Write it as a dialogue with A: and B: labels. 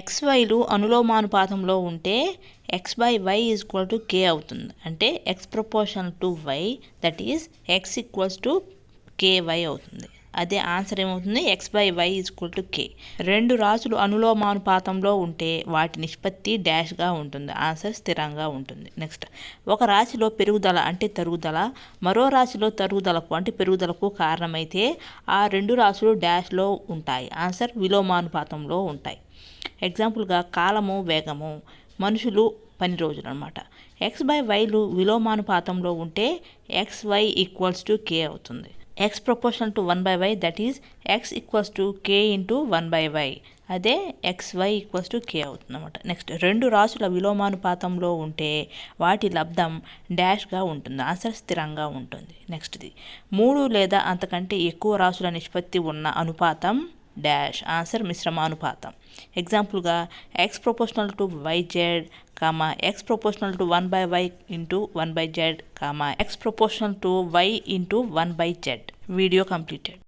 A: XYలు అనులోమానుపాతంలో ఉంటే x/y = k అవుతుంది. అంటే x proportional to y, that is x = ky అవుతుంది. అదే ఆన్సర్ ఏమవుతుంది? x/y = k. రెండు రాశులు అనులోమానుపాతంలో ఉంటే వాటి నిష్పత్తి డాష్గా ఉంటుంది. ఆన్సర్ స్థిరంగా ఉంటుంది. నెక్స్ట్, ఒక రాశిలో పెరుగుదల అంటే తరుగుదల మరో రాశిలో తరుగుదలకు అంటే పెరుగుదలకు కారణమైతే ఆ రెండు రాశులు డాష్లో ఉంటాయి. ఆన్సర్ విలోమానుపాతంలో ఉంటాయి. ఎగ్జాంపుల్గా కాలము, వేగము, మనుషులు, పని రోజులు అనమాట. x/yలు విలోమానుపాతంలో ఉంటే xy = k అవుతుంది. x proportional to 1/y, that is x = k × 1/y. అదే xy = k అవుతుంది అనమాట. నెక్స్ట్, రెండు రాశుల విలోమానుపాతంలో ఉంటే వాటి లబ్ధం డాష్గా ఉంటుంది. ఆన్సర్ స్థిరంగా ఉంటుంది. నెక్స్ట్ది, 3 లేదా అంతకంటే ఎక్కువ రాశుల నిష్పత్తి ఉన్న అనుపాతం డాష్. ఆన్సర్ మిశ్రమానుపాతం. ఎగ్జాంపుల్గా x proportional to yz, x proportional to 1/y × 1/z, x proportional to y × 1/z. Video completed.